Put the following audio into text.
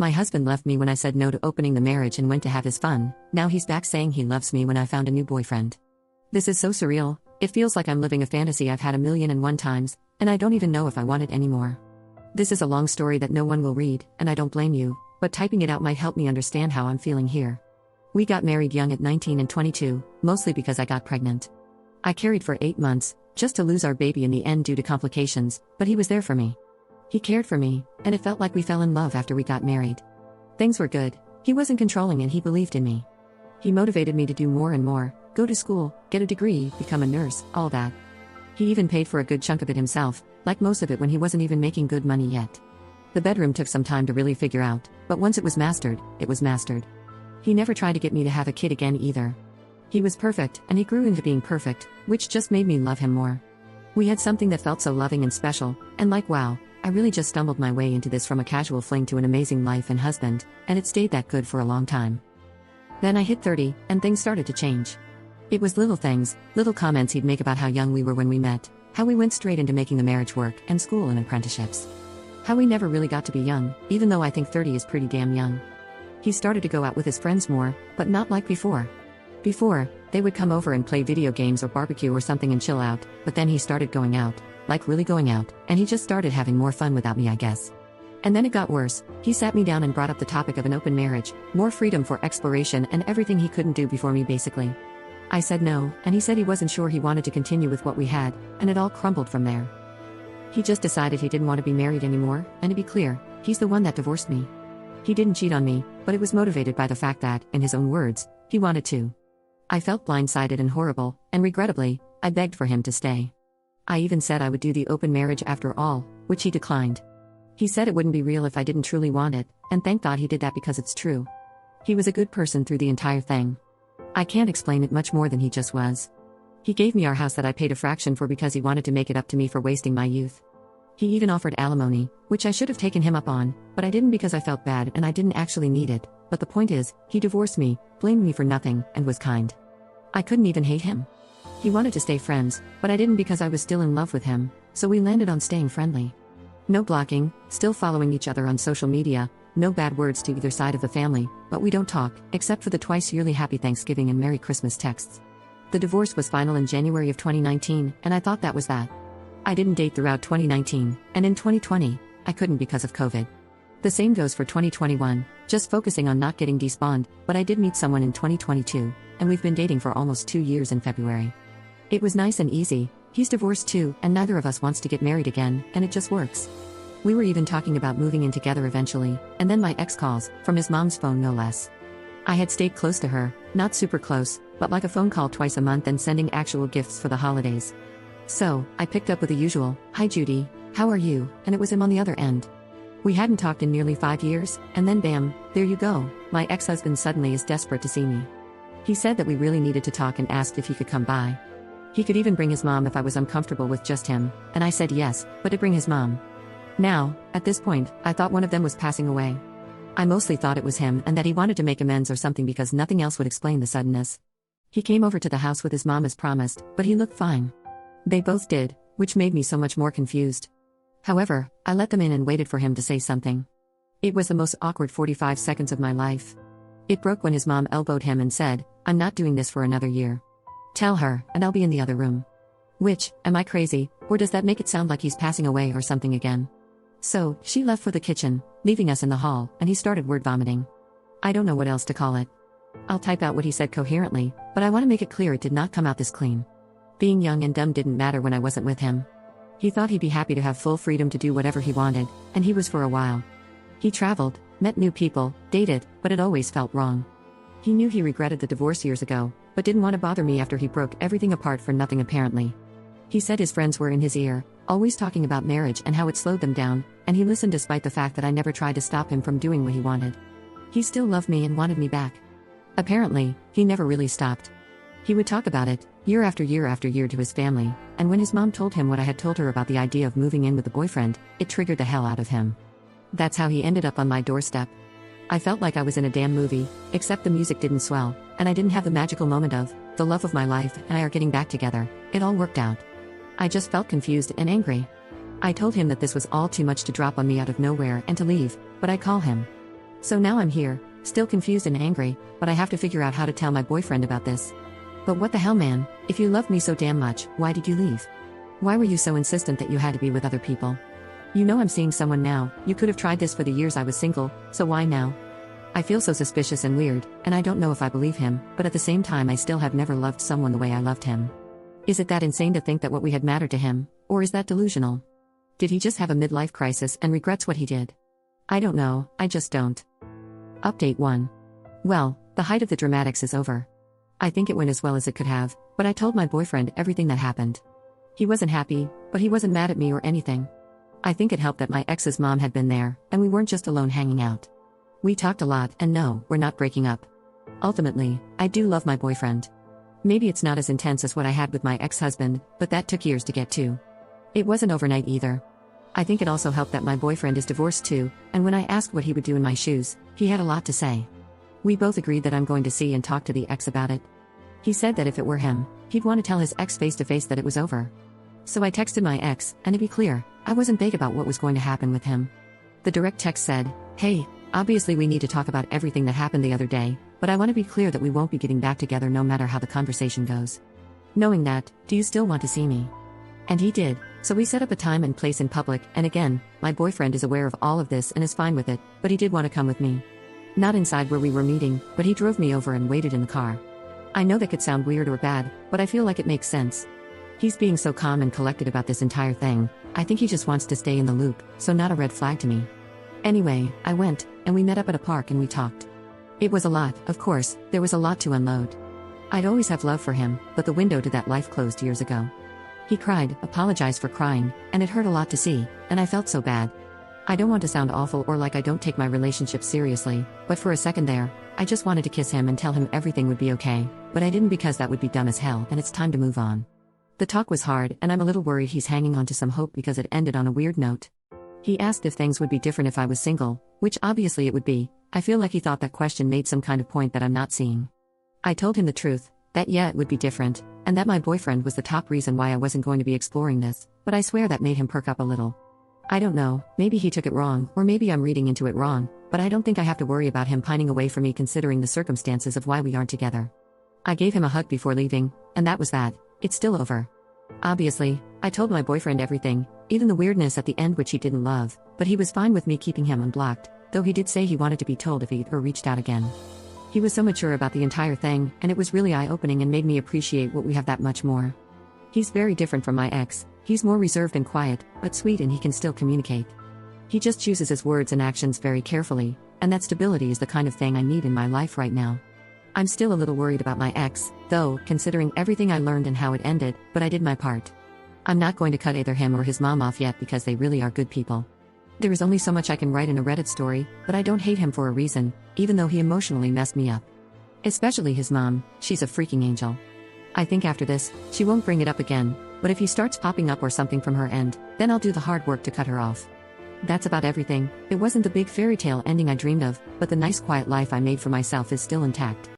My husband left me when I said no to opening the marriage and went to have his fun. Now he's back saying he loves me when I found a new boyfriend. This is so surreal. It feels like I'm living a fantasy I've had 1,000,001 times, and I don't even know if I want it anymore. This is a long story that no one will read, and I don't blame you, but typing it out might help me understand how I'm feeling here. We got married young at 19 and 22, mostly because I got pregnant. I carried for 8 months, just to lose our baby in the end due to complications, but he was there for me. He cared for me, and it felt like we fell in love after we got married. Things were good. He wasn't controlling and he believed in me. He motivated me to do more and more, go to school, get a degree, become a nurse, all that. He even paid for a good chunk of it himself, like most of it when he wasn't even making good money yet. The bedroom took some time to really figure out, but once it was mastered, it was mastered. He never tried to get me to have a kid again either. He was perfect, and he grew into being perfect, which just made me love him more. We had something that felt so loving and special, and like wow, I really just stumbled my way into this from a casual fling to an amazing life and husband, and it stayed that good for a long time. Then I hit 30, and things started to change. It was little things, little comments he'd make about how young we were when we met, how we went straight into making the marriage work, and school and apprenticeships. How we never really got to be young, even though I think 30 is pretty damn young. He started to go out with his friends more, but not like before. Before, they would come over and play video games or barbecue or something and chill out, but then he started going out, like really going out, and he just started having more fun without me, I guess. And then it got worse. He sat me down and brought up the topic of an open marriage, more freedom for exploration and everything he couldn't do before me basically. I said no, and he said he wasn't sure he wanted to continue with what we had, and it all crumbled from there. He just decided he didn't want to be married anymore, and to be clear, he's the one that divorced me. He didn't cheat on me, but it was motivated by the fact that, in his own words, he wanted to. I felt blindsided and horrible, and regrettably, I begged for him to stay. I even said I would do the open marriage after all, which he declined. He said it wouldn't be real if I didn't truly want it, and thank God he did that because it's true. He was a good person through the entire thing. I can't explain it much more than he just was. He gave me our house that I paid a fraction for because he wanted to make it up to me for wasting my youth. He even offered alimony, which I should have taken him up on, but I didn't because I felt bad and I didn't actually need it, but the point is, he divorced me, blamed me for nothing, and was kind. I couldn't even hate him. He wanted to stay friends, but I didn't because I was still in love with him, so we landed on staying friendly. No blocking, still following each other on social media, no bad words to either side of the family, but we don't talk, except for the twice-yearly Happy Thanksgiving and Merry Christmas texts. The divorce was final in January of 2019, and I thought that was that. I didn't date throughout 2019, and in 2020, I couldn't because of COVID. The same goes for 2021, just focusing on not getting despawned, but I did meet someone in 2022, and we've been dating for almost 2 years in February. It was nice and easy. He's divorced too, and neither of us wants to get married again, and it just works. We were even talking about moving in together eventually, and then my ex calls, from his mom's phone no less. I had stayed close to her, not super close, but like a phone call twice a month and sending actual gifts for the holidays. So, I picked up with the usual, "Hi Judy, how are you?" and it was him on the other end. We hadn't talked in nearly 5 years, and then bam, there you go, my ex-husband suddenly is desperate to see me. He said that we really needed to talk and asked if he could come by. He could even bring his mom if I was uncomfortable with just him, and I said yes, but to bring his mom. Now, at this point, I thought one of them was passing away. I mostly thought it was him and that he wanted to make amends or something because nothing else would explain the suddenness. He came over to the house with his mom as promised, but he looked fine. They both did, which made me so much more confused. However, I let them in and waited for him to say something. It was the most awkward 45 seconds of my life. It broke when his mom elbowed him and said, "I'm not doing this for another year. Tell her, and I'll be in the other room." Which, am I crazy, or does that make it sound like he's passing away or something again? So, she left for the kitchen, leaving us in the hall, and he started word vomiting. I don't know what else to call it. I'll type out what he said coherently, but I want to make it clear it did not come out this clean. Being young and dumb didn't matter when I wasn't with him. He thought he'd be happy to have full freedom to do whatever he wanted, and he was for a while. He traveled, met new people, dated, but it always felt wrong. He knew he regretted the divorce years ago, but didn't want to bother me after he broke everything apart for nothing apparently. He said his friends were in his ear, always talking about marriage and how it slowed them down, and he listened despite the fact that I never tried to stop him from doing what he wanted. He still loved me and wanted me back. Apparently, he never really stopped. He would talk about it, year after year after year to his family, and when his mom told him what I had told her about the idea of moving in with a boyfriend, it triggered the hell out of him. That's how he ended up on my doorstep. I felt like I was in a damn movie, except the music didn't swell, and I didn't have the magical moment of, the love of my life and I are getting back together. It all worked out. I just felt confused and angry. I told him that this was all too much to drop on me out of nowhere and to leave, but I'd call him. So now I'm here, still confused and angry, but I have to figure out how to tell my boyfriend about this. But what the hell, man? If you loved me so damn much, why did you leave? Why were you so insistent that you had to be with other people? You know I'm seeing someone now, you could have tried this for the years I was single, so why now? I feel so suspicious and weird, and I don't know if I believe him, but at the same time I still have never loved someone the way I loved him. Is it that insane to think that what we had mattered to him, or is that delusional? Did he just have a midlife crisis and regrets what he did? I don't know, I just don't. Update 1. Well, the height of the dramatics is over. I think it went as well as it could have, but I told my boyfriend everything that happened. He wasn't happy, but he wasn't mad at me or anything. I think it helped that my ex's mom had been there, and we weren't just alone hanging out. We talked a lot, and no, we're not breaking up. Ultimately, I do love my boyfriend. Maybe it's not as intense as what I had with my ex-husband, but that took years to get to. It wasn't overnight either. I think it also helped that my boyfriend is divorced too, and when I asked what he would do in my shoes, he had a lot to say. We both agreed that I'm going to see and talk to the ex about it. He said that if it were him, he'd want to tell his ex face to face that it was over. So I texted my ex, and to be clear, I wasn't vague about what was going to happen with him. The direct text said, "Hey, obviously we need to talk about everything that happened the other day, but I want to be clear that we won't be getting back together no matter how the conversation goes. Knowing that, do you still want to see me?" And he did, so we set up a time and place in public, and again, my boyfriend is aware of all of this and is fine with it, but he did want to come with me. Not inside where we were meeting, but he drove me over and waited in the car. I know that could sound weird or bad, but I feel like it makes sense. He's being so calm and collected about this entire thing, I think he just wants to stay in the loop, so not a red flag to me. Anyway, I went, and we met up at a park and we talked. It was a lot, of course, there was a lot to unload. I'd always have love for him, but the window to that life closed years ago. He cried, apologized for crying, and it hurt a lot to see, and I felt so bad. I don't want to sound awful or like I don't take my relationship seriously, but for a second there, I just wanted to kiss him and tell him everything would be okay, but I didn't because that would be dumb as hell and it's time to move on. The talk was hard and I'm a little worried he's hanging on to some hope because it ended on a weird note. He asked if things would be different if I was single, which obviously it would be. I feel like he thought that question made some kind of point that I'm not seeing. I told him the truth, that yeah it would be different, and that my boyfriend was the top reason why I wasn't going to be exploring this, but I swear that made him perk up a little. I don't know, maybe he took it wrong, or maybe I'm reading into it wrong, but I don't think I have to worry about him pining away from me considering the circumstances of why we aren't together. I gave him a hug before leaving, and that was that. It's still over. Obviously, I told my boyfriend everything, even the weirdness at the end which he didn't love, but he was fine with me keeping him unblocked, though he did say he wanted to be told if he ever reached out again. He was so mature about the entire thing, and it was really eye-opening and made me appreciate what we have that much more. He's very different from my ex, he's more reserved and quiet, but sweet and he can still communicate. He just chooses his words and actions very carefully, and that stability is the kind of thing I need in my life right now. I'm still a little worried about my ex, though, considering everything I learned and how it ended, but I did my part. I'm not going to cut either him or his mom off yet because they really are good people. There is only so much I can write in a Reddit story, but I don't hate him for a reason, even though he emotionally messed me up. Especially his mom, she's a freaking angel. I think after this, she won't bring it up again, but if he starts popping up or something from her end, then I'll do the hard work to cut her off. That's about everything. It wasn't the big fairy tale ending I dreamed of, but the nice quiet life I made for myself is still intact.